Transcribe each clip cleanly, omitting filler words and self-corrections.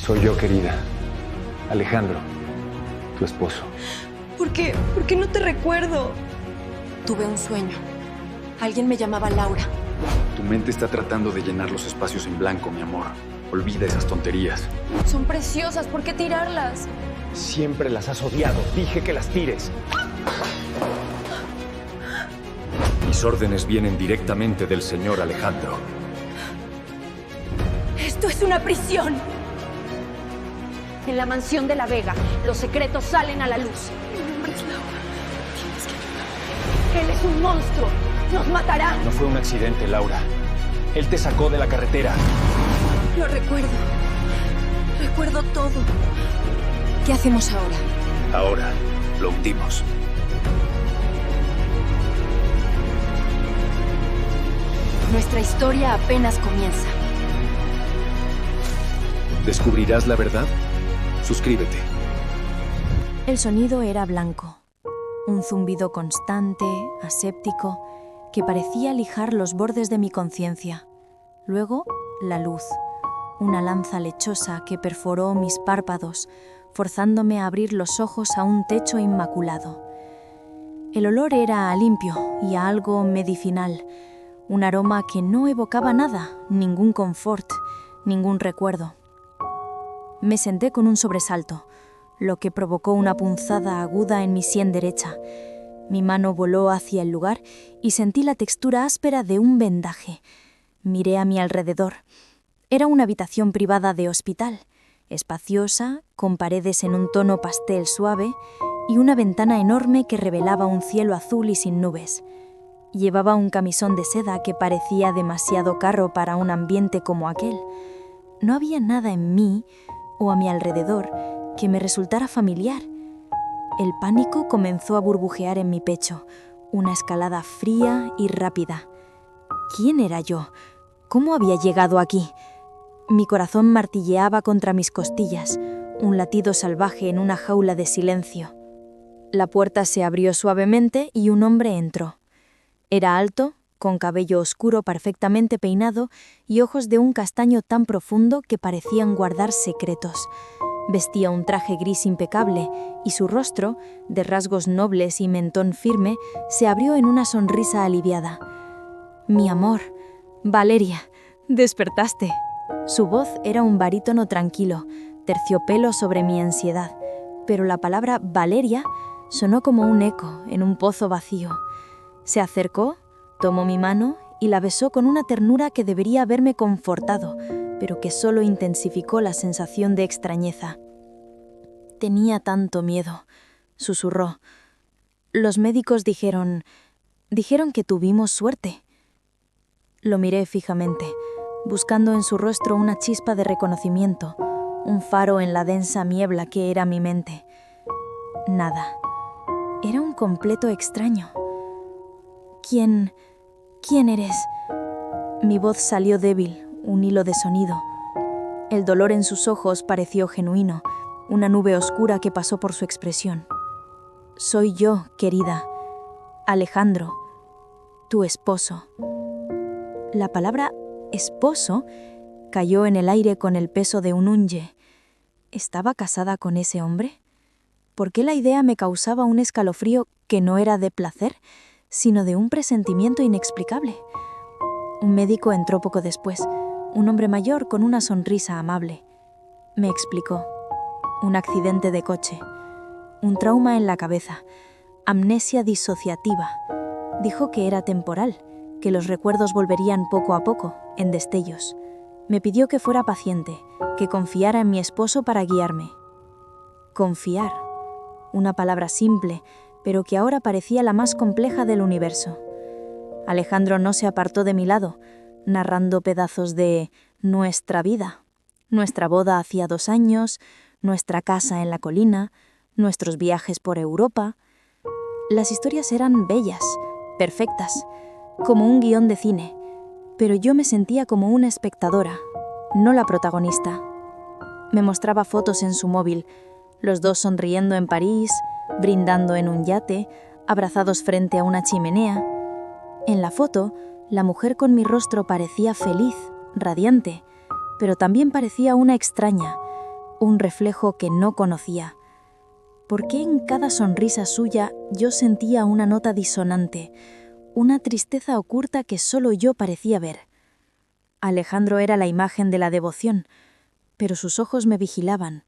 Soy yo, querida. Alejandro, tu esposo. ¿Por qué? ¿Por qué no te recuerdo? Tuve un sueño. Alguien me llamaba Laura. Tu mente está tratando de llenar los espacios en blanco, mi amor. Olvida esas tonterías. Son preciosas, ¿por qué tirarlas? Siempre las has odiado. Dije que las tires. Mis órdenes vienen directamente del señor Alejandro. ¡Esto es una prisión! En la mansión de la Vega, los secretos salen a la luz. Mi nombre es Laura. Tienes que ayudarme. Él es un monstruo. ¡Nos matará! No fue un accidente, Laura. Él te sacó de la carretera. Lo recuerdo. Recuerdo todo. ¿Qué hacemos ahora? Ahora lo hundimos. Nuestra historia apenas comienza. ¿Descubrirás la verdad? Suscríbete. El sonido era blanco, un zumbido constante, aséptico, que parecía lijar los bordes de mi conciencia. Luego, la luz, una lanza lechosa que perforó mis párpados, forzándome a abrir los ojos a un techo inmaculado. El olor era a limpio y a algo medicinal, un aroma que no evocaba nada, ningún confort, ningún recuerdo. Me senté con un sobresalto, lo que provocó una punzada aguda en mi sien derecha. Mi mano voló hacia el lugar y sentí la textura áspera de un vendaje. Miré a mi alrededor. Era una habitación privada de hospital, espaciosa, con paredes en un tono pastel suave y una ventana enorme que revelaba un cielo azul y sin nubes. Llevaba un camisón de seda que parecía demasiado caro para un ambiente como aquel. No había nada en mí o a mi alrededor que me resultara familiar. El pánico comenzó a burbujear en mi pecho, una escalada fría y rápida. ¿Quién era yo? ¿Cómo había llegado aquí? Mi corazón martilleaba contra mis costillas, un latido salvaje en una jaula de silencio. La puerta se abrió suavemente y un hombre entró. Era alto, con cabello oscuro perfectamente peinado y ojos de un castaño tan profundo que parecían guardar secretos. Vestía un traje gris impecable y su rostro, de rasgos nobles y mentón firme, se abrió en una sonrisa aliviada. «Mi amor, Valeria, despertaste». Su voz era un barítono tranquilo, terciopelo sobre mi ansiedad, pero la palabra Valeria sonó como un eco en un pozo vacío. Se acercó, tomó mi mano y la besó con una ternura que debería haberme confortado, pero que solo intensificó la sensación de extrañeza. «Tenía tanto miedo», susurró. «Los médicos dijeron que tuvimos suerte». Lo miré fijamente, buscando en su rostro una chispa de reconocimiento, un faro en la densa niebla que era mi mente. Nada. Era un completo extraño. ¿Quién eres?» Mi voz salió débil, un hilo de sonido. El dolor en sus ojos pareció genuino, una nube oscura que pasó por su expresión. «Soy yo, querida. Alejandro, tu esposo». La palabra «esposo» cayó en el aire con el peso de un unye. ¿Estaba casada con ese hombre? ¿Por qué la idea me causaba un escalofrío que no era de placer, sino de un presentimiento inexplicable? Un médico entró poco después, un hombre mayor con una sonrisa amable. Me explicó. Un accidente de coche, un trauma en la cabeza, amnesia disociativa. Dijo que era temporal, que los recuerdos volverían poco a poco, en destellos. Me pidió que fuera paciente, que confiara en mi esposo para guiarme. Confiar, una palabra simple, pero que ahora parecía la más compleja del universo. Alejandro no se apartó de mi lado, narrando pedazos de nuestra vida, nuestra boda hacía 2 años, nuestra casa en la colina, nuestros viajes por Europa. Las historias eran bellas, perfectas, como un guión de cine, pero yo me sentía como una espectadora, no la protagonista. Me mostraba fotos en su móvil, los dos sonriendo en París, brindando en un yate, abrazados frente a una chimenea. En la foto, la mujer con mi rostro parecía feliz, radiante, pero también parecía una extraña, un reflejo que no conocía. ¿Por qué en cada sonrisa suya yo sentía una nota disonante, una tristeza oculta que solo yo parecía ver? Alejandro era la imagen de la devoción, pero sus ojos me vigilaban,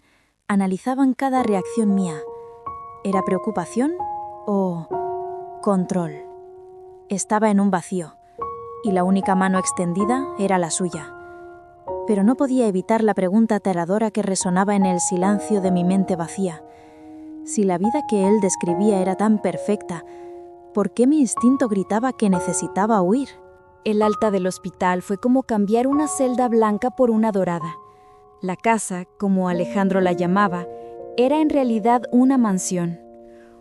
analizaban cada reacción mía. ¿Era preocupación o control? Estaba en un vacío, y la única mano extendida era la suya. Pero no podía evitar la pregunta aterradora que resonaba en el silencio de mi mente vacía. Si la vida que él describía era tan perfecta, ¿por qué mi instinto gritaba que necesitaba huir? El alta del hospital fue como cambiar una celda blanca por una dorada. La casa, como Alejandro la llamaba, era en realidad una mansión.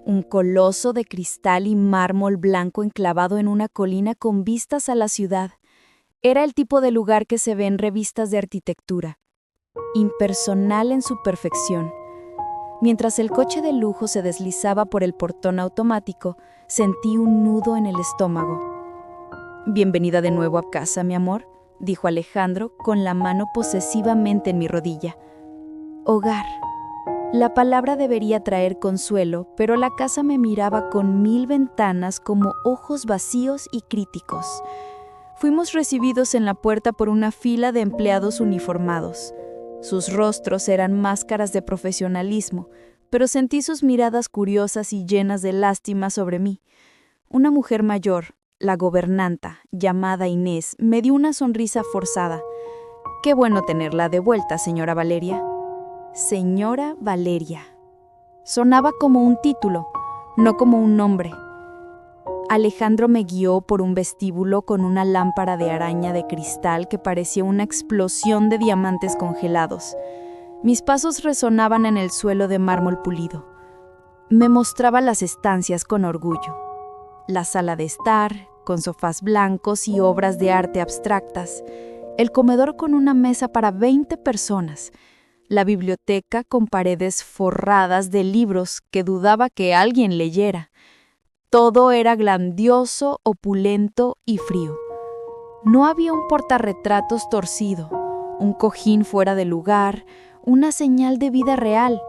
Un coloso de cristal y mármol blanco enclavado en una colina con vistas a la ciudad. Era el tipo de lugar que se ve en revistas de arquitectura. Impersonal en su perfección. Mientras el coche de lujo se deslizaba por el portón automático, sentí un nudo en el estómago. «Bienvenida de nuevo a casa, mi amor», dijo Alejandro con la mano posesivamente en mi rodilla. Hogar. La palabra debería traer consuelo, pero la casa me miraba con 1000 ventanas como ojos vacíos y críticos. Fuimos recibidos en la puerta por una fila de empleados uniformados. Sus rostros eran máscaras de profesionalismo, pero sentí sus miradas curiosas y llenas de lástima sobre mí. Una mujer mayor, la gobernanta, llamada Inés, me dio una sonrisa forzada. «Qué bueno tenerla de vuelta, señora Valeria». Señora Valeria. Sonaba como un título, no como un nombre. Alejandro me guió por un vestíbulo con una lámpara de araña de cristal que parecía una explosión de diamantes congelados. Mis pasos resonaban en el suelo de mármol pulido. Me mostraba las estancias con orgullo. La sala de estar, con sofás blancos y obras de arte abstractas. El comedor con una mesa para 20 personas. La biblioteca con paredes forradas de libros que dudaba que alguien leyera. Todo era grandioso, opulento y frío. No había un portarretratos torcido, un cojín fuera de lugar, una señal de vida real.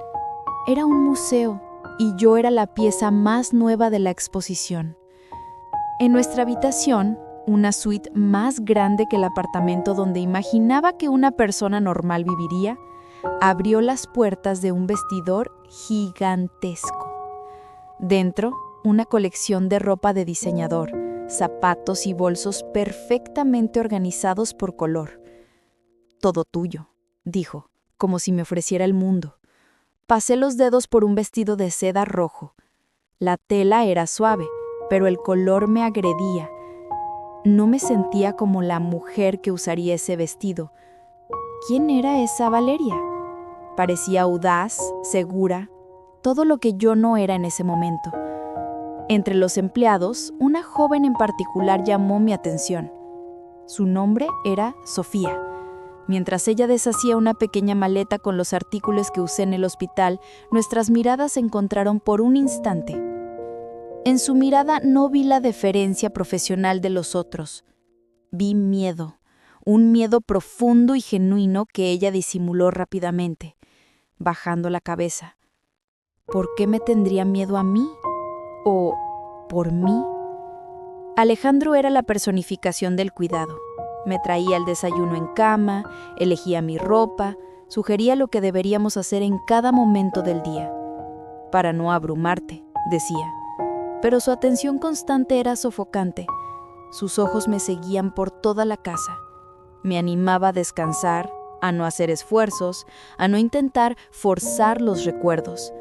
Era un museo y yo era la pieza más nueva de la exposición. En nuestra habitación, una suite más grande que el apartamento donde imaginaba que una persona normal viviría, abrió las puertas de un vestidor gigantesco. Dentro, una colección de ropa de diseñador, zapatos y bolsos perfectamente organizados por color. «Todo tuyo», dijo, como si me ofreciera el mundo. Pasé los dedos por un vestido de seda rojo. La tela era suave, pero el color me agredía. No me sentía como la mujer que usaría ese vestido. ¿Quién era esa Valeria? Parecía audaz, segura, todo lo que yo no era en ese momento. Entre los empleados, una joven en particular llamó mi atención. Su nombre era Sofía. Mientras ella deshacía una pequeña maleta con los artículos que usé en el hospital, nuestras miradas se encontraron por un instante. En su mirada no vi la deferencia profesional de los otros. Vi miedo, un miedo profundo y genuino que ella disimuló rápidamente, bajando la cabeza. ¿Por qué me tendría miedo a mí? ¿O por mí? Alejandro era la personificación del cuidado. Me traía el desayuno en cama, elegía mi ropa, sugería lo que deberíamos hacer en cada momento del día. Para no abrumarte, decía. Pero su atención constante era sofocante. Sus ojos me seguían por toda la casa. Me animaba a descansar, a no hacer esfuerzos, a no intentar forzar los recuerdos.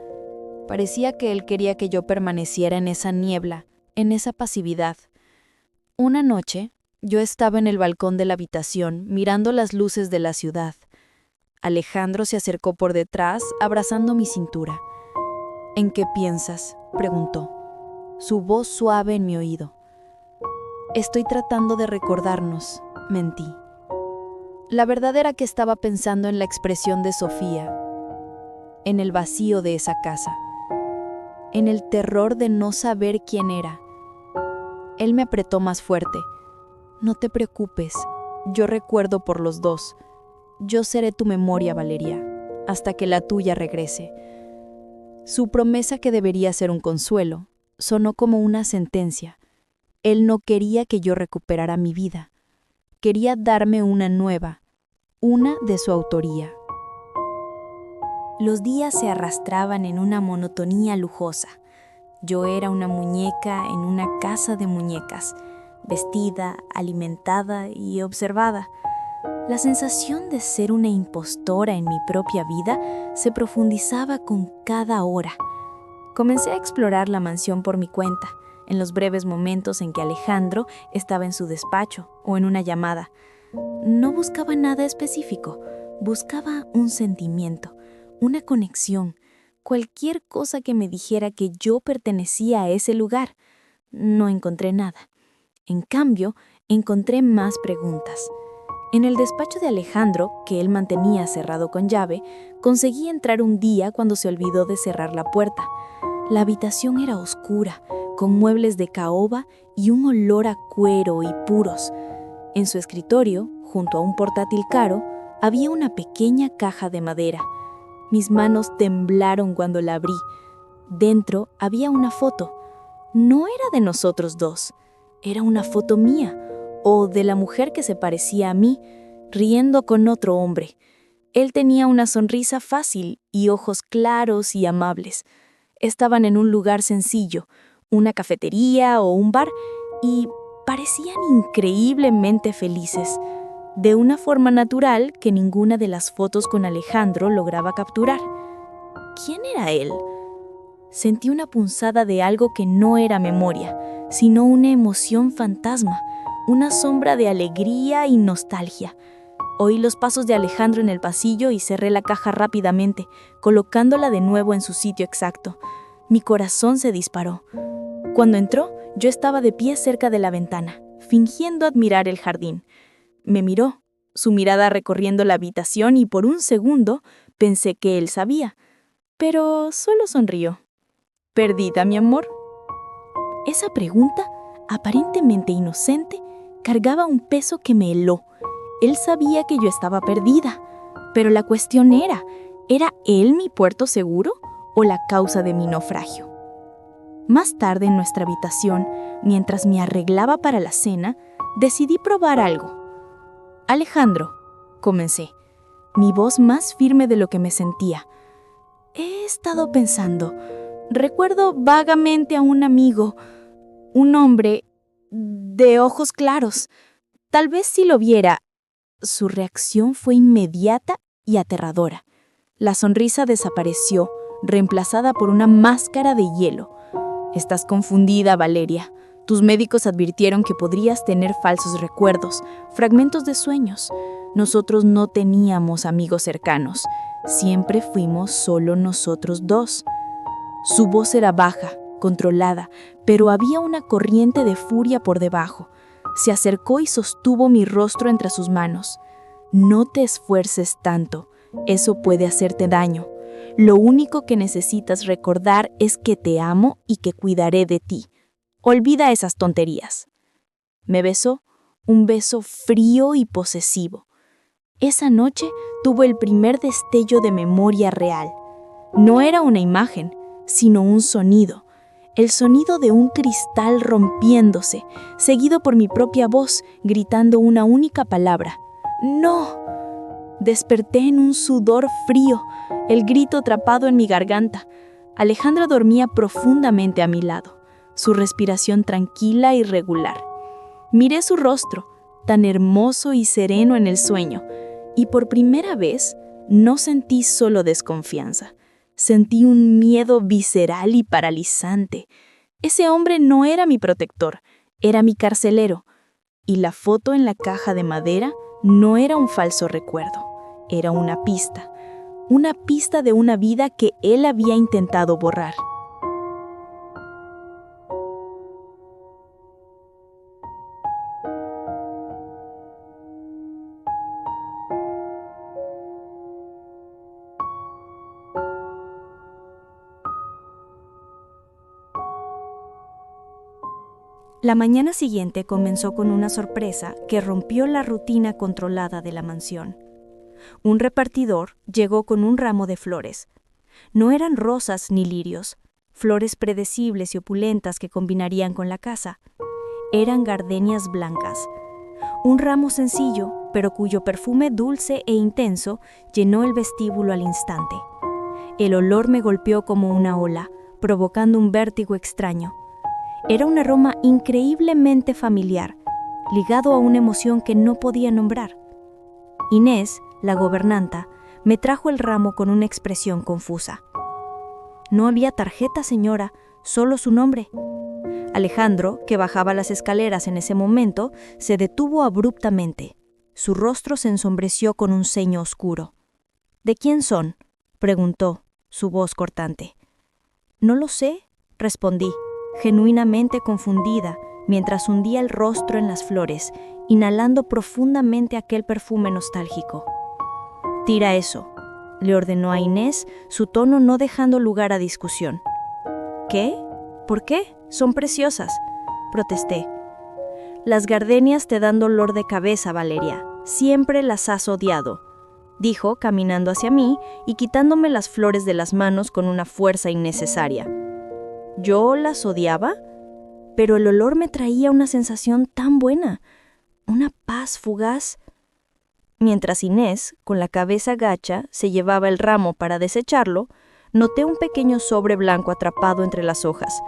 Parecía que él quería que yo permaneciera en esa niebla, en esa pasividad. Una noche, yo estaba en el balcón de la habitación, mirando las luces de la ciudad. Alejandro se acercó por detrás, abrazando mi cintura. «¿En qué piensas?», preguntó. Su voz suave en mi oído. «Estoy tratando de recordarnos», mentí. La verdad era que estaba pensando en la expresión de Sofía, en el vacío de esa casa, en el terror de no saber quién era. Él me apretó más fuerte. «No te preocupes, yo recuerdo por los dos. Yo seré tu memoria, Valeria. hasta que la tuya regrese. Su promesa, que debería ser un consuelo, sonó como una sentencia. Él no quería que yo recuperara mi vida. Quería darme una nueva, una de su autoría. Los días se arrastraban en una monotonía lujosa. Yo era una muñeca en una casa de muñecas, vestida, alimentada y observada. La sensación de ser una impostora en mi propia vida se profundizaba con cada hora. Comencé a explorar la mansión por mi cuenta, en los breves momentos en que Alejandro estaba en su despacho o en una llamada. No buscaba nada específico, buscaba un sentimiento, una conexión, cualquier cosa que me dijera que yo pertenecía a ese lugar. No encontré nada. En cambio, encontré más preguntas. En el despacho de Alejandro, que él mantenía cerrado con llave, conseguí entrar un día cuando se olvidó de cerrar la puerta. La habitación era oscura, con muebles de caoba y un olor a cuero y puros. En su escritorio, junto a un portátil caro, había una pequeña caja de madera. Mis manos temblaron cuando la abrí. Dentro había una foto. No era de nosotros dos, era una foto mía, o de la mujer que se parecía a mí, riendo con otro hombre. Él tenía una sonrisa fácil y ojos claros y amables. Estaban en un lugar sencillo, una cafetería o un bar, y parecían increíblemente felices, de una forma natural que ninguna de las fotos con Alejandro lograba capturar. ¿Quién era él? Sentí una punzada de algo que no era memoria, sino una emoción fantasma, una sombra de alegría y nostalgia. Oí los pasos de Alejandro en el pasillo y cerré la caja rápidamente, colocándola de nuevo en su sitio exacto. Mi corazón se disparó. Cuando entró, yo estaba de pie cerca de la ventana, fingiendo admirar el jardín. Me miró, su mirada recorriendo la habitación, y por un segundo pensé que él sabía, pero solo sonrió. ¿Perdida, mi amor? Esa pregunta, aparentemente inocente, cargaba un peso que me heló. Él sabía que yo estaba perdida, pero la cuestión ¿era él mi puerto seguro o la causa de mi naufragio? Más tarde en nuestra habitación, mientras me arreglaba para la cena, decidí probar algo. Alejandro, comencé, mi voz más firme de lo que me sentía. He estado pensando. Recuerdo vagamente a un amigo, un hombre de ojos claros. Tal vez si lo viera. Su reacción fue inmediata y aterradora. La sonrisa desapareció, reemplazada por una máscara de hielo. Estás confundida, Valeria. Tus médicos advirtieron que podrías tener falsos recuerdos, fragmentos de sueños. Nosotros no teníamos amigos cercanos. Siempre fuimos solo nosotros dos. Su voz era baja, controlada, pero había una corriente de furia por debajo. Se acercó y sostuvo mi rostro entre sus manos. No te esfuerces tanto, eso puede hacerte daño. Lo único que necesitas recordar es que te amo y que cuidaré de ti. Olvida esas tonterías. Me besó, un beso frío y posesivo. Esa noche tuvo el primer destello de memoria real. No era una imagen, sino un sonido. El sonido de un cristal rompiéndose, seguido por mi propia voz, gritando una única palabra. ¡No! Desperté en un sudor frío, el grito atrapado en mi garganta. Alejandro dormía profundamente a mi lado, su respiración tranquila y regular. Miré su rostro, tan hermoso y sereno en el sueño, y por primera vez no sentí solo desconfianza. Sentí un miedo visceral y paralizante. Ese hombre no era mi protector, era mi carcelero. Y la foto en la caja de madera no era un falso recuerdo, era una pista de una vida que él había intentado borrar. La mañana siguiente comenzó con una sorpresa que rompió la rutina controlada de la mansión. Un repartidor llegó con un ramo de flores. No eran rosas ni lirios, flores predecibles y opulentas que combinarían con la casa. Eran gardenias blancas. Un ramo sencillo, pero cuyo perfume dulce e intenso llenó el vestíbulo al instante. El olor me golpeó como una ola, provocando un vértigo extraño. Era un aroma increíblemente familiar, ligado a una emoción que no podía nombrar. Inés, la gobernanta, me trajo el ramo con una expresión confusa. No había tarjeta, señora, solo su nombre. Alejandro, que bajaba las escaleras en ese momento, se detuvo abruptamente. Su rostro se ensombreció con un ceño oscuro. ¿De quién son?, preguntó, su voz cortante. No lo sé, respondí, genuinamente confundida, mientras hundía el rostro en las flores, inhalando profundamente aquel perfume nostálgico. «Tira eso», le ordenó a Inés, su tono no dejando lugar a discusión. «¿Qué? ¿Por qué? Son preciosas», protesté. «Las gardenias te dan dolor de cabeza, Valeria. Siempre las has odiado», dijo, caminando hacia mí y quitándome las flores de las manos con una fuerza innecesaria. ¿Yo las odiaba? Pero el olor me traía una sensación tan buena, una paz fugaz. Mientras Inés, con la cabeza gacha, se llevaba el ramo para desecharlo, noté un pequeño sobre blanco atrapado entre las hojas,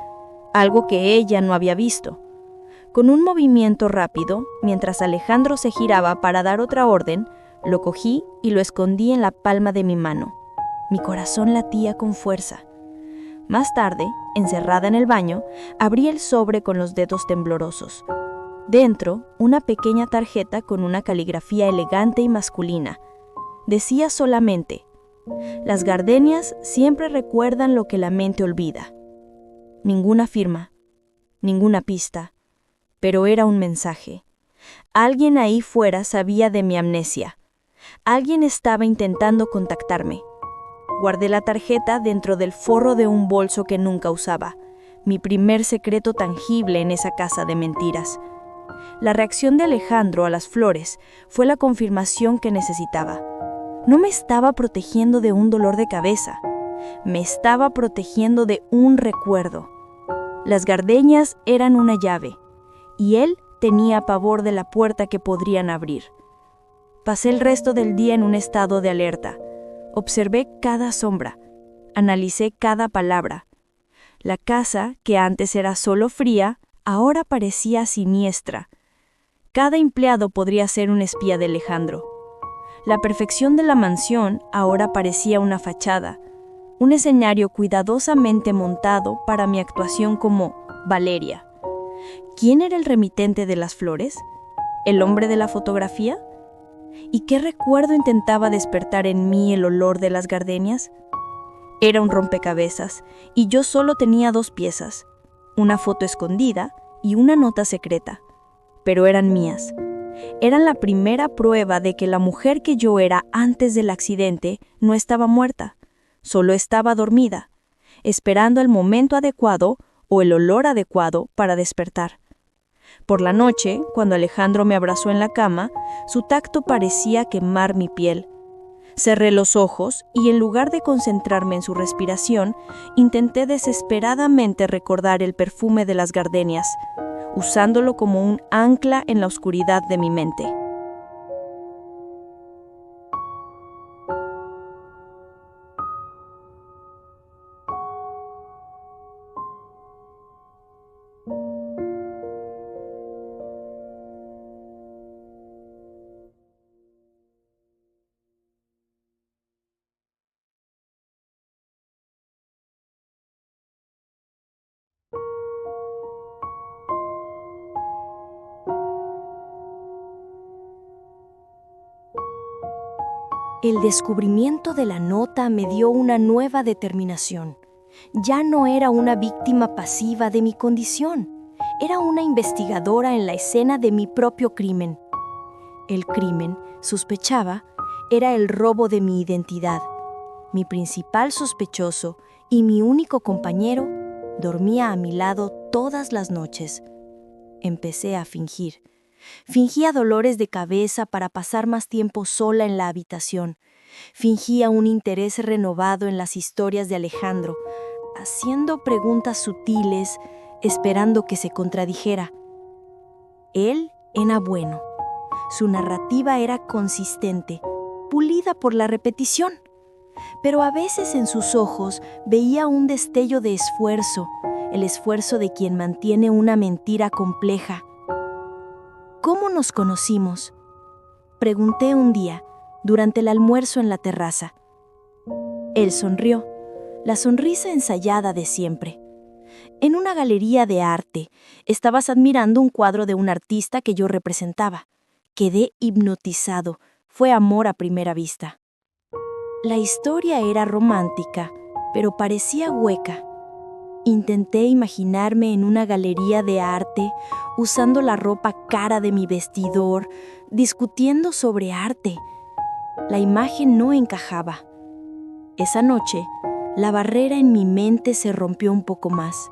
algo que ella no había visto. Con un movimiento rápido, mientras Alejandro se giraba para dar otra orden, lo cogí y lo escondí en la palma de mi mano. Mi corazón latía con fuerza. Más tarde, encerrada en el baño, abrí el sobre con los dedos temblorosos. Dentro, una pequeña tarjeta con una caligrafía elegante y masculina. Decía solamente: «Las gardenias siempre recuerdan lo que la mente olvida». Ninguna firma, ninguna pista, pero era un mensaje. Alguien ahí fuera sabía de mi amnesia. Alguien estaba intentando contactarme. Guardé la tarjeta dentro del forro de un bolso que nunca usaba, mi primer secreto tangible en esa casa de mentiras. La reacción de Alejandro a las flores fue la confirmación que necesitaba. No me estaba protegiendo de un dolor de cabeza, me estaba protegiendo de un recuerdo. Las gardenias eran una llave, y él tenía pavor de la puerta que podrían abrir. Pasé el resto del día en un estado de alerta. Observé cada sombra, analicé cada palabra. La casa, que antes era solo fría, ahora parecía siniestra. Cada empleado podría ser un espía de Alejandro. La perfección de la mansión ahora parecía una fachada, un escenario cuidadosamente montado para mi actuación como Valeria. ¿Quién era el remitente de las flores? ¿El hombre de la fotografía? ¿Y qué recuerdo intentaba despertar en mí el olor de las gardenias? Era un rompecabezas, y yo solo tenía 2 piezas, una foto escondida y una nota secreta. Pero eran mías. Eran la primera prueba de que la mujer que yo era antes del accidente no estaba muerta, solo estaba dormida, esperando el momento adecuado o el olor adecuado para despertar. Por la noche, cuando Alejandro me abrazó en la cama, su tacto parecía quemar mi piel. Cerré los ojos y en lugar de concentrarme en su respiración, intenté desesperadamente recordar el perfume de las gardenias, usándolo como un ancla en la oscuridad de mi mente. El descubrimiento de la nota me dio una nueva determinación. Ya no era una víctima pasiva de mi condición. Era una investigadora en la escena de mi propio crimen. El crimen, sospechaba, era el robo de mi identidad. Mi principal sospechoso y mi único compañero dormía a mi lado todas las noches. Empecé a fingir. Fingía dolores de cabeza para pasar más tiempo sola en la habitación. Fingía un interés renovado en las historias de Alejandro, haciendo preguntas sutiles, esperando que se contradijera. Él era bueno. Su narrativa era consistente, pulida por la repetición. Pero a veces en sus ojos veía un destello de esfuerzo, el esfuerzo de quien mantiene una mentira compleja. ¿Cómo nos conocimos? Pregunté un día, durante el almuerzo en la terraza. Él sonrió, la sonrisa ensayada de siempre. En una galería de arte, estabas admirando un cuadro de un artista que yo representaba. Quedé hipnotizado, fue amor a primera vista. La historia era romántica, pero parecía hueca. Intenté imaginarme en una galería de arte, usando la ropa cara de mi vestidor, discutiendo sobre arte. La imagen no encajaba. Esa noche, la barrera en mi mente se rompió un poco más.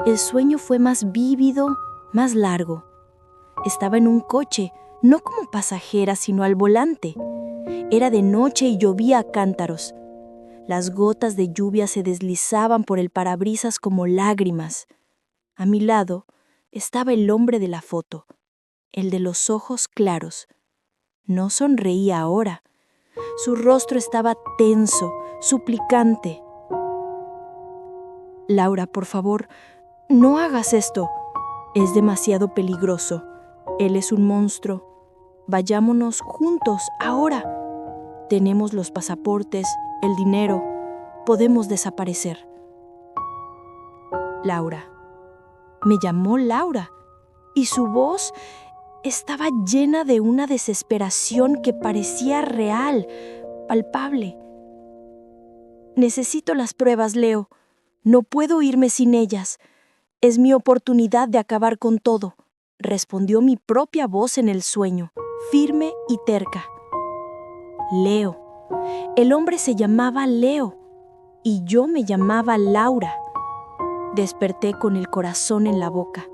El sueño fue más vívido, más largo. Estaba en un coche, no como pasajera, sino al volante. Era de noche y llovía a cántaros. Las gotas de lluvia se deslizaban por el parabrisas como lágrimas. A mi lado estaba el hombre de la foto, el de los ojos claros. No sonreía ahora. Su rostro estaba tenso, suplicante. Laura, por favor, no hagas esto. Es demasiado peligroso. Él es un monstruo. Vayámonos juntos, ahora. Tenemos los pasaportes, el dinero. Podemos desaparecer. Laura. Me llamó Laura. Y su voz estaba llena de una desesperación que parecía real, palpable. Necesito las pruebas, Leo. No puedo irme sin ellas. Es mi oportunidad de acabar con todo, respondió mi propia voz en el sueño, firme y terca. Leo. El hombre se llamaba Leo y yo me llamaba Laura. Desperté con el corazón en la boca.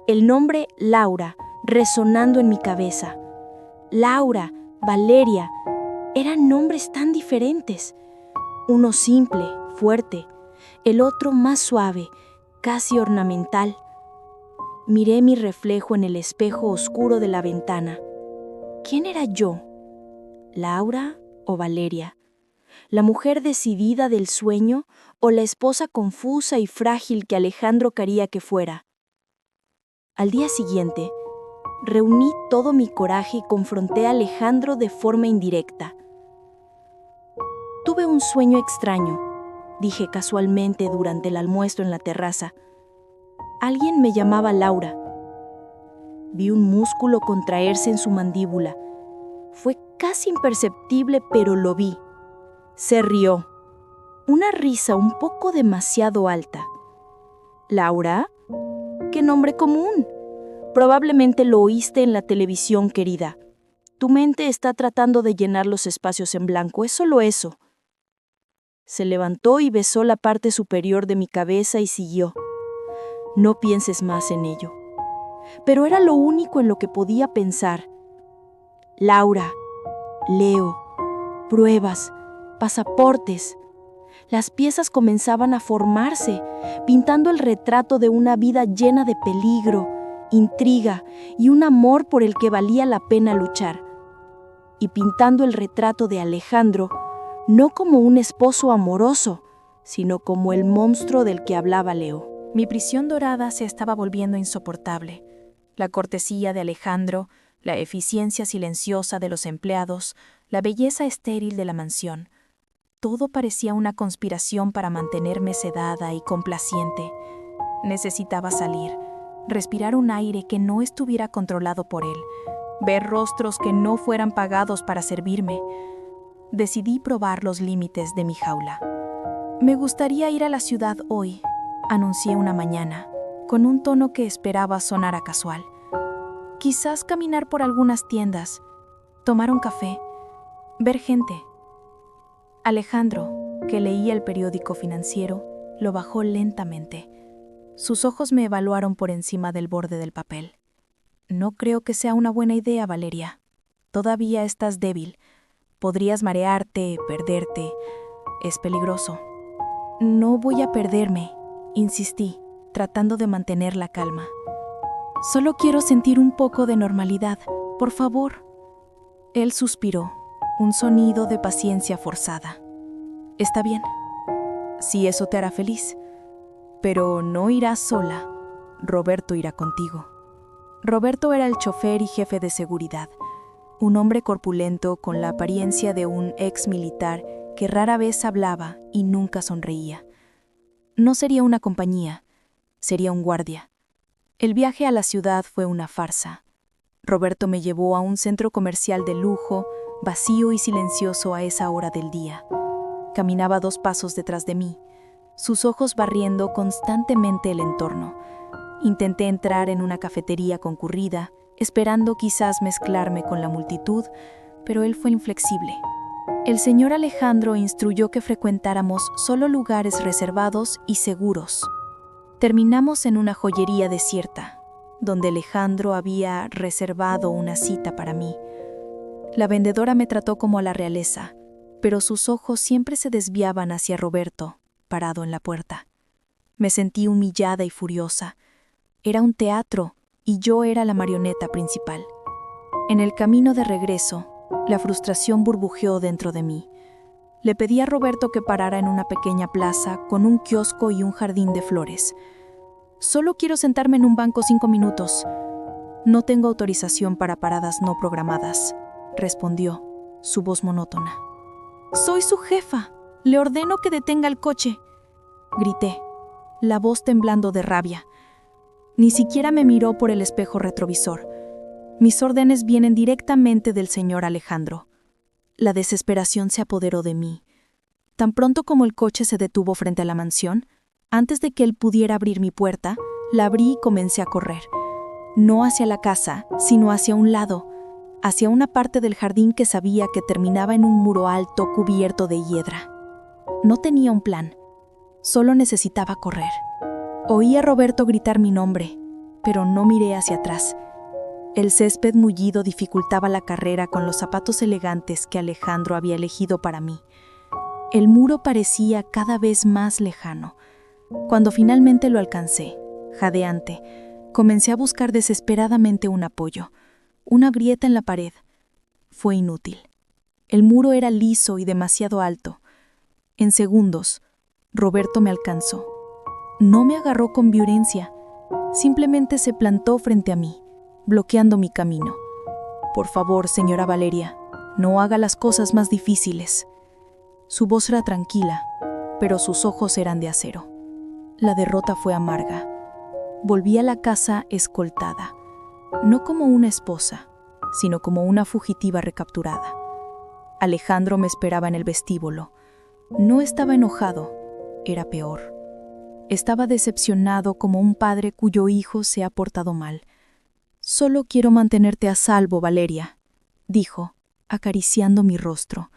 El nombre Laura resonando en mi cabeza. Laura, Valeria, eran nombres tan diferentes. Uno simple, fuerte, el otro más suave, casi ornamental. Miré mi reflejo en el espejo oscuro de la ventana. ¿Quién era yo? ¿Laura o Valeria? ¿La mujer decidida del sueño o la esposa confusa y frágil que Alejandro quería que fuera? Al día siguiente, reuní todo mi coraje y confronté a Alejandro de forma indirecta. Tuve un sueño extraño, dije casualmente durante el almuerzo en la terraza. Alguien me llamaba Laura. Vi un músculo contraerse en su mandíbula. Fue casi imperceptible, pero lo vi. Se rió. Una risa un poco demasiado alta. ¿Laura? ¡Qué nombre común! Probablemente lo oíste en la televisión, querida. Tu mente está tratando de llenar los espacios en blanco, es solo eso. Se levantó y besó la parte superior de mi cabeza y siguió. No pienses más en ello. Pero era lo único en lo que podía pensar. Laura, Leo, pruebas, pasaportes. Las piezas comenzaban a formarse, pintando el retrato de una vida llena de peligro, intriga y un amor por el que valía la pena luchar. Y pintando el retrato de Alejandro, no como un esposo amoroso, sino como el monstruo del que hablaba Leo. Mi prisión dorada se estaba volviendo insoportable. La cortesía de Alejandro, la eficiencia silenciosa de los empleados, la belleza estéril de la mansión. Todo parecía una conspiración para mantenerme sedada y complaciente. Necesitaba salir, respirar un aire que no estuviera controlado por él, ver rostros que no fueran pagados para servirme. Decidí probar los límites de mi jaula. Me gustaría ir a la ciudad hoy, anuncié una mañana, con un tono que esperaba sonara casual. Quizás caminar por algunas tiendas, tomar un café, ver gente. Alejandro, que leía el periódico financiero, lo bajó lentamente. Sus ojos me evaluaron por encima del borde del papel. No creo que sea una buena idea, Valeria. Todavía estás débil. Podrías marearte, perderte. Es peligroso. No voy a perderme, insistí, tratando de mantener la calma. Solo quiero sentir un poco de normalidad, por favor. Él suspiró, un sonido de paciencia forzada. Está bien, si eso te hará feliz. Pero no irás sola. Roberto irá contigo. Roberto era el chofer y jefe de seguridad, un hombre corpulento con la apariencia de un ex militar que rara vez hablaba y nunca sonreía. No sería una compañía, sería un guardia. El viaje a la ciudad fue una farsa. Roberto me llevó a un centro comercial de lujo, vacío y silencioso a esa hora del día. Caminaba 2 pasos detrás de mí, sus ojos barriendo constantemente el entorno. Intenté entrar en una cafetería concurrida, esperando quizás mezclarme con la multitud, pero él fue inflexible. El señor Alejandro instruyó que frecuentáramos solo lugares reservados y seguros. Terminamos en una joyería desierta, donde Alejandro había reservado una cita para mí. La vendedora me trató como a la realeza, pero sus ojos siempre se desviaban hacia Roberto, parado en la puerta. Me sentí humillada y furiosa. Era un teatro y yo era la marioneta principal. En el camino de regreso, la frustración burbujeó dentro de mí. Le pedí a Roberto que parara en una pequeña plaza con un kiosco y un jardín de flores. Solo quiero sentarme en un banco 5 minutos. No tengo autorización para paradas no programadas, respondió, su voz monótona. Soy su jefa. Le ordeno que detenga el coche, grité, la voz temblando de rabia. Ni siquiera me miró por el espejo retrovisor. Mis órdenes vienen directamente del señor Alejandro. La desesperación se apoderó de mí. Tan pronto como el coche se detuvo frente a la mansión, antes de que él pudiera abrir mi puerta, la abrí y comencé a correr. No hacia la casa, sino hacia un lado, hacia una parte del jardín que sabía que terminaba en un muro alto cubierto de hiedra. No tenía un plan, solo necesitaba correr. Oí a Roberto gritar mi nombre, pero no miré hacia atrás. El césped mullido dificultaba la carrera con los zapatos elegantes que Alejandro había elegido para mí. El muro parecía cada vez más lejano. Cuando finalmente lo alcancé, jadeante, comencé a buscar desesperadamente un apoyo, una grieta en la pared. Fue inútil. El muro era liso y demasiado alto. En segundos, Roberto me alcanzó. No me agarró con violencia, simplemente se plantó frente a mí, bloqueando mi camino. Por favor, señora Valeria, no haga las cosas más difíciles. Su voz era tranquila, pero sus ojos eran de acero. La derrota fue amarga. Volví a la casa escoltada, no como una esposa, sino como una fugitiva recapturada. Alejandro me esperaba en el vestíbulo. No estaba enojado, era peor. Estaba decepcionado como un padre cuyo hijo se ha portado mal. Solo quiero mantenerte a salvo, Valeria, dijo, acariciando mi rostro,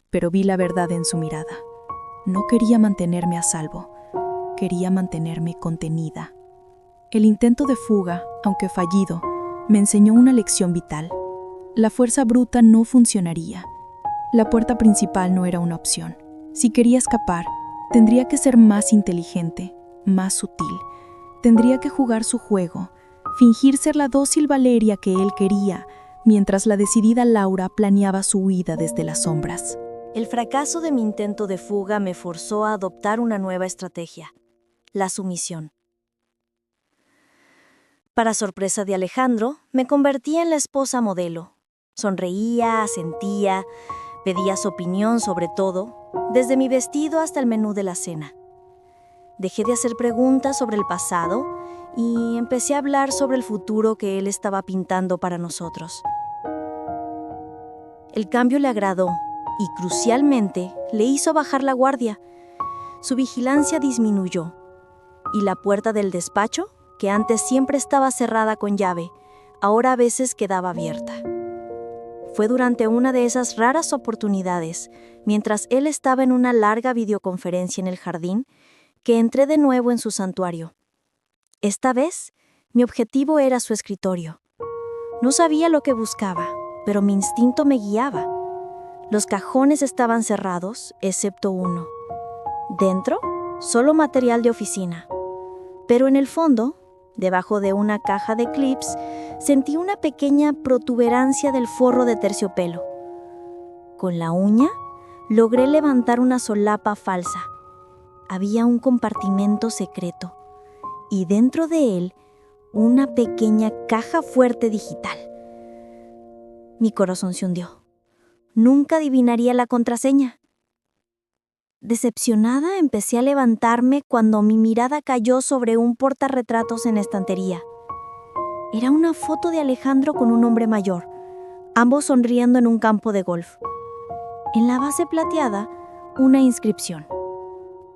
pero vi la verdad en su mirada. No quería mantenerme a salvo, quería mantenerme contenida. El intento de fuga, aunque fallido, me enseñó una lección vital. La fuerza bruta no funcionaría. La puerta principal no era una opción. Si quería escapar, tendría que ser más inteligente, más sutil. Tendría que jugar su juego, fingir ser la dócil Valeria que él quería, mientras la decidida Laura planeaba su huida desde las sombras. El fracaso de mi intento de fuga me forzó a adoptar una nueva estrategia: la sumisión. Para sorpresa de Alejandro, me convertí en la esposa modelo. Sonreía, asentía, pedía su opinión sobre todo, desde mi vestido hasta el menú de la cena. Dejé de hacer preguntas sobre el pasado y empecé a hablar sobre el futuro que él estaba pintando para nosotros. El cambio le agradó y, crucialmente, le hizo bajar la guardia. Su vigilancia disminuyó y la puerta del despacho, que antes siempre estaba cerrada con llave, ahora a veces quedaba abierta. Fue durante una de esas raras oportunidades, mientras él estaba en una larga videoconferencia en el jardín, que entré de nuevo en su santuario. Esta vez, mi objetivo era su escritorio. No sabía lo que buscaba, pero mi instinto me guiaba. Los cajones estaban cerrados, excepto uno. Dentro, solo material de oficina. Pero en el fondo, debajo de una caja de clips, sentí una pequeña protuberancia del forro de terciopelo. Con la uña, logré levantar una solapa falsa. Había un compartimento secreto, y dentro de él, una pequeña caja fuerte digital. Mi corazón se hundió. Nunca adivinaría la contraseña. Decepcionada, empecé a levantarme cuando mi mirada cayó sobre un portarretratos en estantería. Era una foto de Alejandro con un hombre mayor, ambos sonriendo en un campo de golf. En la base plateada, una inscripción: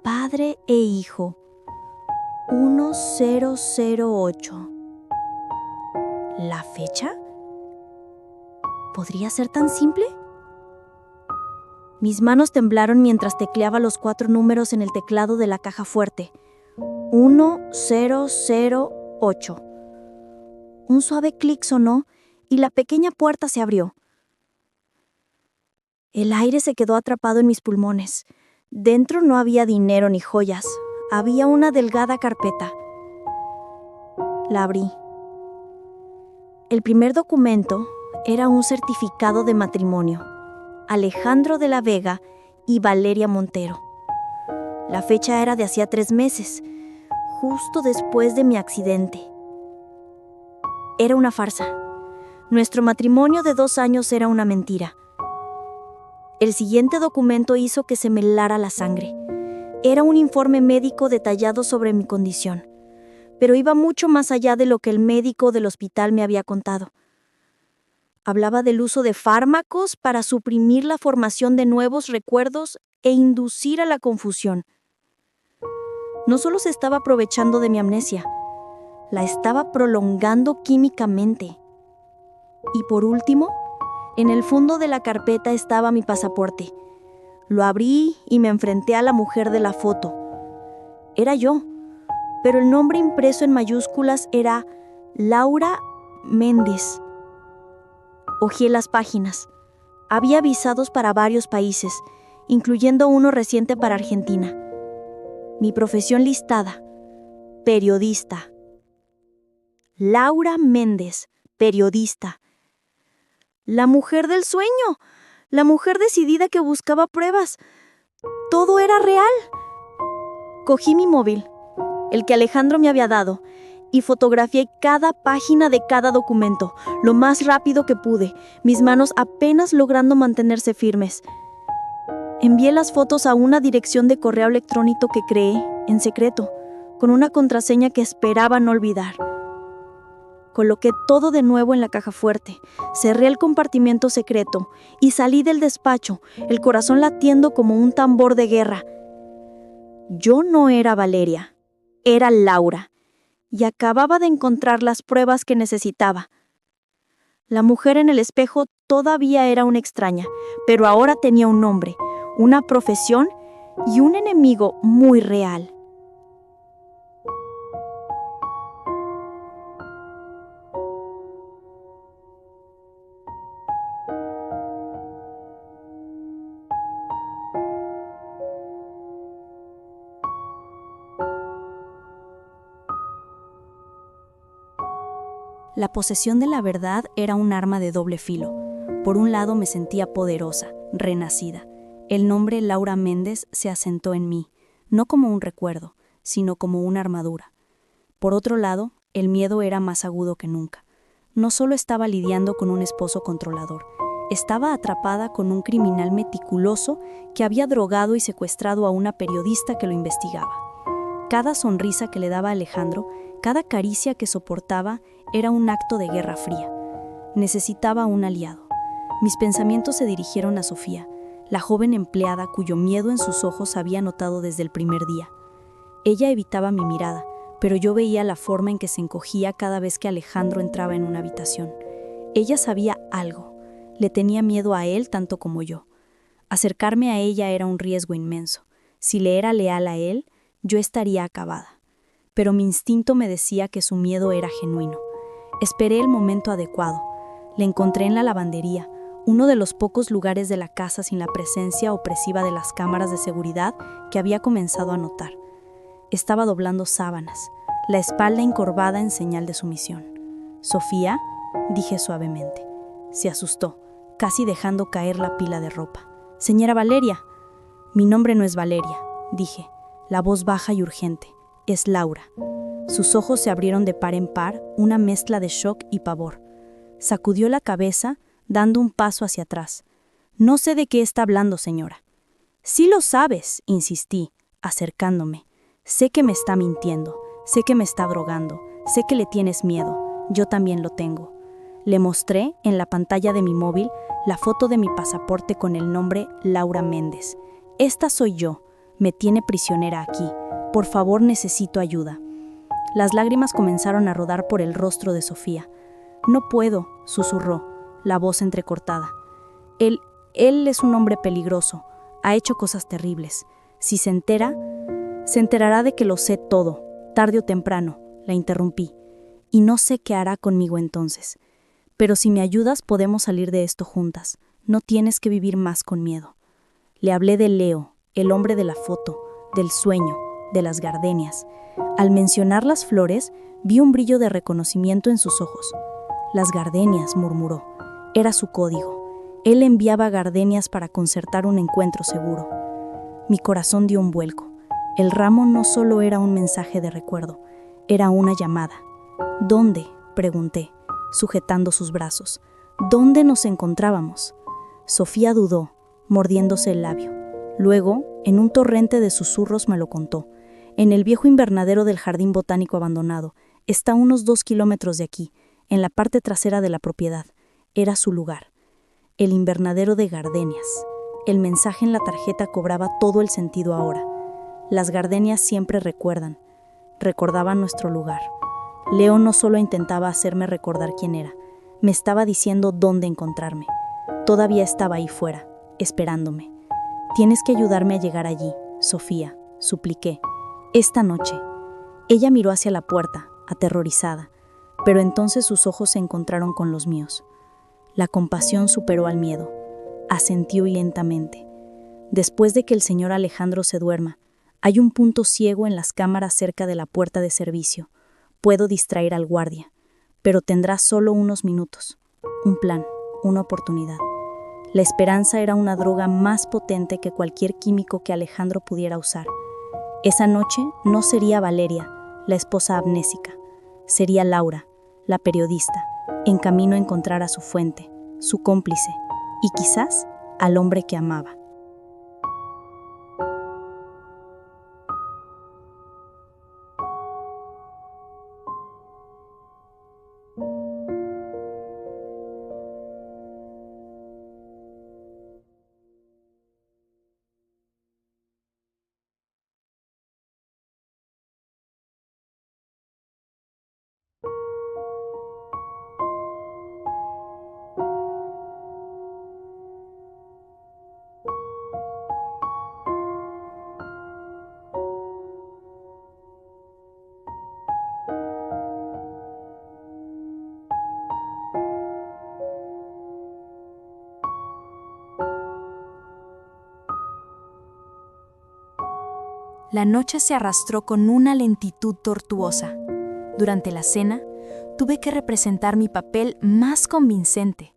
Padre e hijo, 1008. ¿La fecha? ¿Podría ser tan simple? Mis manos temblaron mientras tecleaba los 4 números en el teclado de la caja fuerte. 1008. Un suave clic sonó y la pequeña puerta se abrió. El aire se quedó atrapado en mis pulmones. Dentro no había dinero ni joyas. Había una delgada carpeta. La abrí. El primer documento era un certificado de matrimonio. Alejandro de la Vega y Valeria Montero. La fecha era de hacía 3 meses, justo después de mi accidente. Era una farsa. Nuestro matrimonio de 2 años era una mentira. El siguiente documento hizo que se me helara la sangre. Era un informe médico detallado sobre mi condición, pero iba mucho más allá de lo que el médico del hospital me había contado. Hablaba del uso de fármacos para suprimir la formación de nuevos recuerdos e inducir a la confusión. No solo se estaba aprovechando de mi amnesia, la estaba prolongando químicamente. Y por último, en el fondo de la carpeta estaba mi pasaporte. Lo abrí y me enfrenté a la mujer de la foto. Era yo, pero el nombre impreso en mayúsculas era Laura Méndez. Hojeé las páginas. Había visados para varios países, incluyendo uno reciente para Argentina. Mi profesión listada: periodista. Laura Méndez, periodista. La mujer del sueño, la mujer decidida que buscaba pruebas. Todo era real. Cogí mi móvil, el que Alejandro me había dado, y fotografié cada página de cada documento, lo más rápido que pude, mis manos apenas logrando mantenerse firmes. Envié las fotos a una dirección de correo electrónico que creé, en secreto, con una contraseña que esperaba no olvidar. Coloqué todo de nuevo en la caja fuerte, cerré el compartimento secreto y salí del despacho, el corazón latiendo como un tambor de guerra. Yo no era Valeria, era Laura. Y acababa de encontrar las pruebas que necesitaba. La mujer en el espejo todavía era una extraña, pero ahora tenía un nombre, una profesión y un enemigo muy real. La posesión de la verdad era un arma de doble filo. Por un lado me sentía poderosa, renacida. El nombre Laura Méndez se asentó en mí, no como un recuerdo, sino como una armadura. Por otro lado, el miedo era más agudo que nunca. No solo estaba lidiando con un esposo controlador, estaba atrapada con un criminal meticuloso que había drogado y secuestrado a una periodista que lo investigaba. Cada sonrisa que le daba a Alejandro, cada caricia que soportaba, era un acto de guerra fría. Necesitaba un aliado. Mis pensamientos se dirigieron a Sofía, la joven empleada cuyo miedo en sus ojos había notado desde el primer día. Ella evitaba mi mirada, pero yo veía la forma en que se encogía cada vez que Alejandro entraba en una habitación. Ella sabía algo. Le tenía miedo a él tanto como yo. Acercarme a ella era un riesgo inmenso. Si le era leal a él, yo estaría acabada. Pero mi instinto me decía que su miedo era genuino. Esperé el momento adecuado. Le encontré en la lavandería, uno de los pocos lugares de la casa sin la presencia opresiva de las cámaras de seguridad que había comenzado a notar. Estaba doblando sábanas, la espalda encorvada en señal de sumisión. «Sofía», dije suavemente. Se asustó, casi dejando caer la pila de ropa. «Señora Valeria». «Mi nombre no es Valeria», dije, la voz baja y urgente. «Es Laura». Sus ojos se abrieron de par en par, una mezcla de shock y pavor. Sacudió la cabeza, dando un paso hacia atrás. «No sé de qué está hablando, señora». «Sí lo sabes», insistí, acercándome. «Sé que me está mintiendo, sé que me está drogando, sé que le tienes miedo. Yo también lo tengo». Le mostré, en la pantalla de mi móvil, la foto de mi pasaporte con el nombre Laura Méndez. «Esta soy yo. Me tiene prisionera aquí. Por favor, necesito ayuda». Las lágrimas comenzaron a rodar por el rostro de Sofía. «No puedo», susurró, la voz entrecortada. Él es un hombre peligroso. Ha hecho cosas terribles. Si se enterará de que lo sé todo. Tarde o temprano», la interrumpí. «Y no sé qué hará conmigo entonces. Pero si me ayudas, podemos salir de esto juntas. No tienes que vivir más con miedo». Le hablé de Leo, el hombre de la foto, del sueño, de las gardenias. Al mencionar las flores, vi un brillo de reconocimiento en sus ojos. «Las gardenias», murmuró. Era su código. Él enviaba gardenias para concertar un encuentro seguro. Mi corazón dio un vuelco. El ramo no solo era un mensaje de recuerdo, era una llamada. «¿Dónde?», pregunté, sujetando sus brazos. «¿Dónde nos encontrábamos?». Sofía dudó, mordiéndose el labio. Luego, en un torrente de susurros, me lo contó. «En el viejo invernadero del jardín botánico abandonado. Está a unos 2 kilómetros de aquí, en la parte trasera de la propiedad. Era su lugar. El invernadero de gardenias». El mensaje en la tarjeta cobraba todo el sentido ahora. Las gardenias siempre recordaban nuestro lugar. Leo no solo intentaba hacerme recordar quién era, me estaba diciendo dónde encontrarme. Todavía estaba ahí fuera, esperándome. «Tienes que ayudarme a llegar allí, Sofía», supliqué. «Esta noche». Ella miró hacia la puerta, aterrorizada, pero entonces sus ojos se encontraron con los míos. La compasión superó al miedo. Asintió lentamente. «Después de que el señor Alejandro se duerma, hay un punto ciego en las cámaras cerca de la puerta de servicio. Puedo distraer al guardia, pero tendrá solo unos minutos. Un plan, una oportunidad». La esperanza era una droga más potente que cualquier químico que Alejandro pudiera usar. Esa noche no sería Valeria, la esposa amnésica. Sería Laura, la periodista, en camino a encontrar a su fuente, su cómplice, y quizás al hombre que amaba. La noche se arrastró con una lentitud tortuosa. Durante la cena, tuve que representar mi papel más convincente.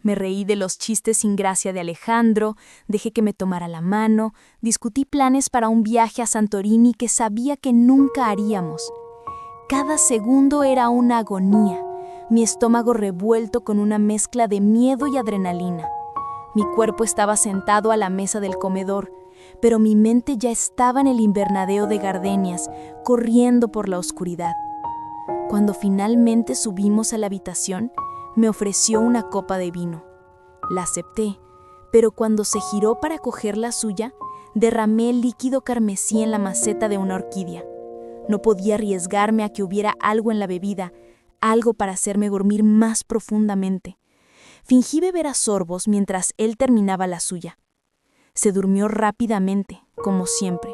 Me reí de los chistes sin gracia de Alejandro, dejé que me tomara la mano, discutí planes para un viaje a Santorini que sabía que nunca haríamos. Cada segundo era una agonía, mi estómago revuelto con una mezcla de miedo y adrenalina. Mi cuerpo estaba sentado a la mesa del comedor, pero mi mente ya estaba en el invernadero de gardenias, corriendo por la oscuridad. Cuando finalmente subimos a la habitación, me ofreció una copa de vino. La acepté, pero cuando se giró para coger la suya, derramé el líquido carmesí en la maceta de una orquídea. No podía arriesgarme a que hubiera algo en la bebida, algo para hacerme dormir más profundamente. Fingí beber a sorbos mientras él terminaba la suya. Se durmió rápidamente, como siempre.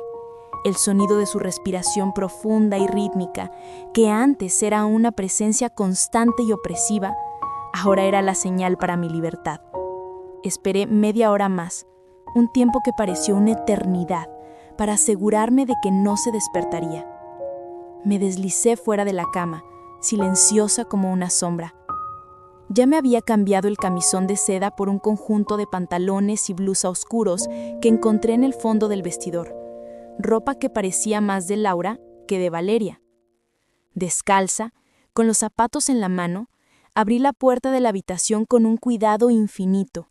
El sonido de su respiración profunda y rítmica, que antes era una presencia constante y opresiva, Ahora era la señal para mi libertad. Esperé media hora más, un tiempo que pareció una eternidad, para asegurarme de que no se despertaría. Me deslicé fuera de la cama, silenciosa como una sombra. Ya me había cambiado el camisón de seda por un conjunto de pantalones y blusa oscuros que encontré en el fondo del vestidor, ropa que parecía más de Laura que de Valeria. Descalza, con los zapatos en la mano, abrí la puerta de la habitación con un cuidado infinito.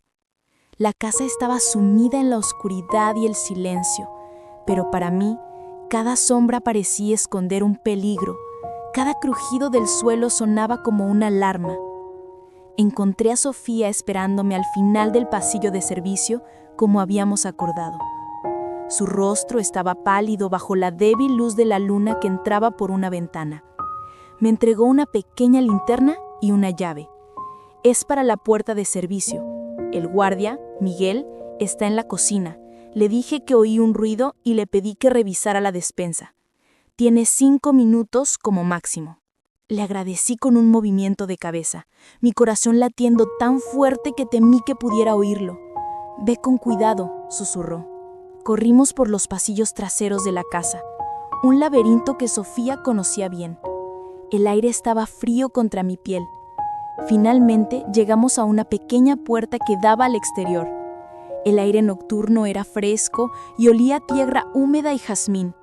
La casa estaba sumida en la oscuridad y el silencio, pero para mí, cada sombra parecía esconder un peligro, cada crujido del suelo sonaba como una alarma. Encontré a Sofía esperándome al final del pasillo de servicio, como habíamos acordado. Su rostro estaba pálido bajo la débil luz de la luna que entraba por una ventana. Me entregó una pequeña linterna y una llave. Es para la puerta de servicio. El guardia, Miguel, está en la cocina. Le dije que oí un ruido y le pedí que revisara la despensa. Tiene 5 minutos como máximo. Le agradecí con un movimiento de cabeza, mi corazón latiendo tan fuerte que temí que pudiera oírlo. «Ve con cuidado», susurró. Corrimos por los pasillos traseros de la casa, un laberinto que Sofía conocía bien. El aire estaba frío contra mi piel. Finalmente llegamos a una pequeña puerta que daba al exterior. El aire nocturno era fresco y olía a tierra húmeda y jazmín.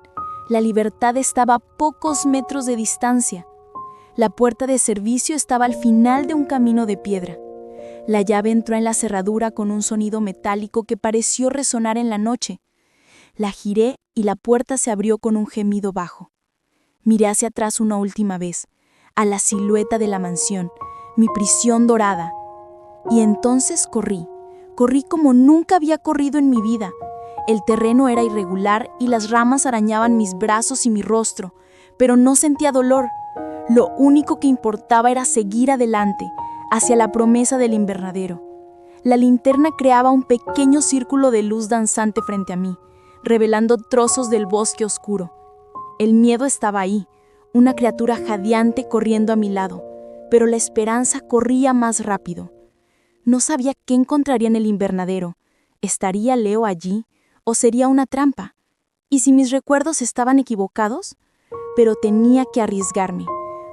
La libertad estaba a pocos metros de distancia. La puerta de servicio estaba al final de un camino de piedra. La llave entró en la cerradura con un sonido metálico que pareció resonar en la noche. La giré y la puerta se abrió con un gemido bajo. Miré hacia atrás una última vez, a la silueta de la mansión, mi prisión dorada. Y entonces corrí como nunca había corrido en mi vida. El terreno era irregular y las ramas arañaban mis brazos y mi rostro, pero no sentía dolor. Lo único que importaba era seguir adelante, hacia la promesa del invernadero. La linterna creaba un pequeño círculo de luz danzante frente a mí, revelando trozos del bosque oscuro. El miedo estaba ahí, una criatura jadeante corriendo a mi lado, pero la esperanza corría más rápido. No sabía qué encontraría en el invernadero. ¿Estaría Leo allí o sería una trampa? ¿Y si mis recuerdos estaban equivocados? Pero tenía que arriesgarme.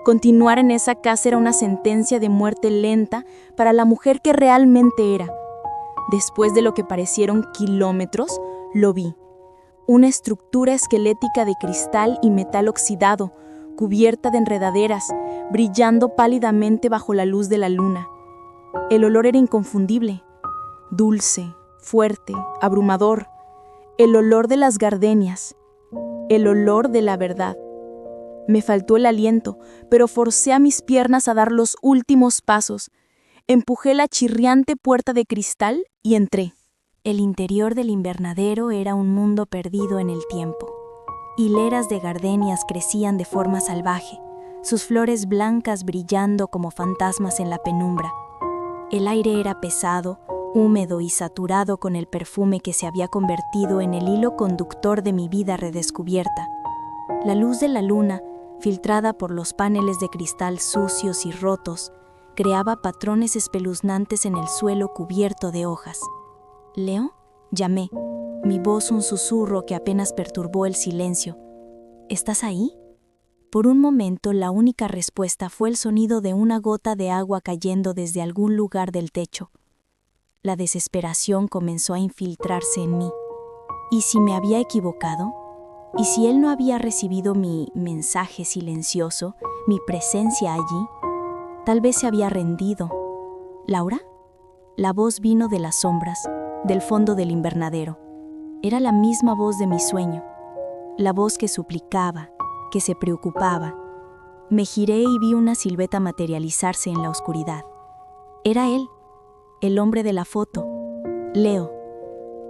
Continuar en esa casa era una sentencia de muerte lenta para la mujer que realmente era. Después de lo que parecieron kilómetros, lo vi. Una estructura esquelética de cristal y metal oxidado, cubierta de enredaderas, brillando pálidamente bajo la luz de la luna. El olor era inconfundible, dulce, fuerte, abrumador. El olor de las gardenias, el olor de la verdad. Me faltó el aliento, pero forcé a mis piernas a dar los últimos pasos. Empujé la chirriante puerta de cristal y entré. El interior del invernadero era un mundo perdido en el tiempo. Hileras de gardenias crecían de forma salvaje, sus flores blancas brillando como fantasmas en la penumbra. El aire era pesado, húmedo y saturado con el perfume que se había convertido en el hilo conductor de mi vida redescubierta. La luz de la luna, filtrada por los paneles de cristal sucios y rotos, creaba patrones espeluznantes en el suelo cubierto de hojas. «¿Leo?», llamé, mi voz un susurro que apenas perturbó el silencio. «¿Estás ahí?». Por un momento la única respuesta fue el sonido de una gota de agua cayendo desde algún lugar del techo. La desesperación comenzó a infiltrarse en mí. ¿Y si me había equivocado? ¿Y si él no había recibido mi mensaje silencioso, mi presencia allí? Tal vez se había rendido. ¿Laura? La voz vino de las sombras, del fondo del invernadero. Era la misma voz de mi sueño. La voz que suplicaba, que se preocupaba. Me giré y vi una silueta materializarse en la oscuridad. Era él, el hombre de la foto, Leo.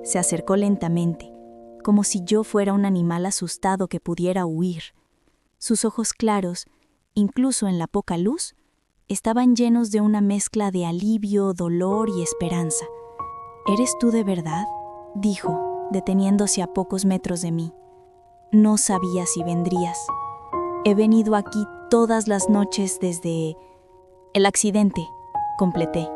Se acercó lentamente, como si yo fuera un animal asustado que pudiera huir. Sus ojos claros, incluso en la poca luz, estaban llenos de una mezcla de alivio, dolor y esperanza. «¿Eres tú de verdad?», dijo, deteniéndose a pocos metros de mí. «No sabía si vendrías. He venido aquí todas las noches desde el accidente», completé.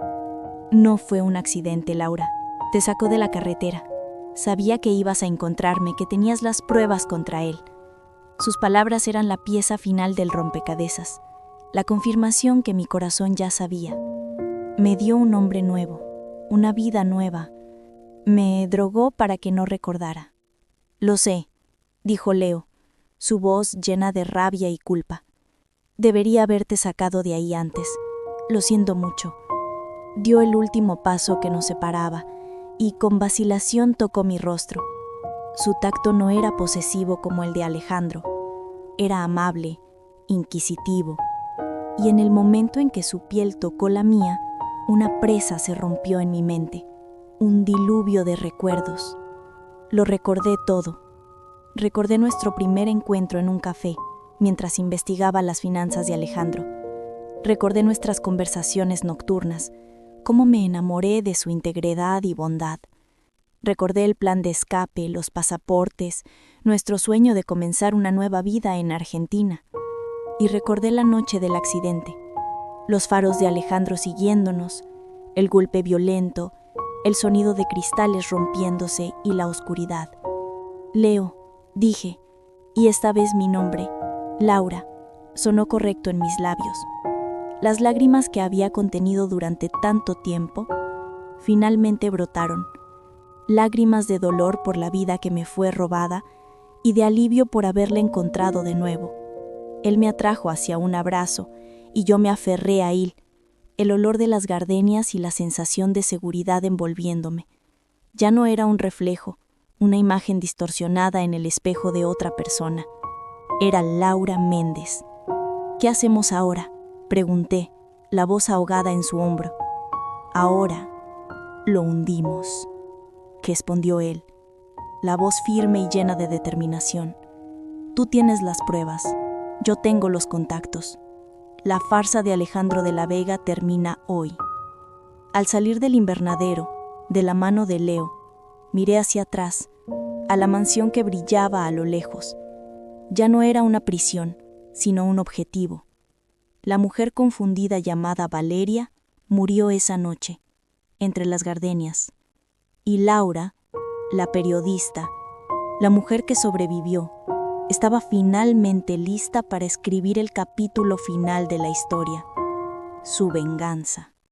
No fue un accidente, Laura. Te sacó de la carretera. Sabía que ibas a encontrarme, que tenías las pruebas contra él. Sus palabras eran la pieza final del rompecabezas, la confirmación que mi corazón ya sabía. Me dio un nombre nuevo, una vida nueva. Me drogó para que no recordara. Lo sé, dijo Leo, su voz llena de rabia y culpa. Debería haberte sacado de ahí antes. Lo siento mucho. Dio el último paso que nos separaba y con vacilación tocó mi rostro. Su tacto no era posesivo como el de Alejandro. Era amable, inquisitivo. Y en el momento en que su piel tocó la mía, una presa se rompió en mi mente. Un diluvio de recuerdos. Lo recordé todo. Recordé nuestro primer encuentro en un café, mientras investigaba las finanzas de Alejandro. Recordé nuestras conversaciones nocturnas, cómo me enamoré de su integridad y bondad. Recordé el plan de escape, los pasaportes, nuestro sueño de comenzar una nueva vida en Argentina. Y recordé la noche del accidente, los faros de Alejandro siguiéndonos, el golpe violento, el sonido de cristales rompiéndose y la oscuridad. Leo, dije, y esta vez mi nombre, Laura, sonó correcto en mis labios. Las lágrimas que había contenido durante tanto tiempo, finalmente brotaron. Lágrimas de dolor por la vida que me fue robada y de alivio por haberla encontrado de nuevo. Él me atrajo hacia un abrazo y yo me aferré a él, el olor de las gardenias y la sensación de seguridad envolviéndome. Ya no era un reflejo, una imagen distorsionada en el espejo de otra persona. Era Laura Méndez. ¿Qué hacemos ahora?, pregunté, la voz ahogada en su hombro. Ahora lo hundimos, respondió él, la voz firme y llena de determinación. Tú tienes las pruebas, yo tengo los contactos. La farsa de Alejandro de la Vega termina hoy. Al salir del invernadero, de la mano de Leo, miré hacia atrás, a la mansión que brillaba a lo lejos. Ya no era una prisión, sino un objetivo. La mujer confundida llamada Valeria murió esa noche, entre las gardenias. Y Laura, la periodista, la mujer que sobrevivió, estaba finalmente lista para escribir el capítulo final de la historia, su venganza.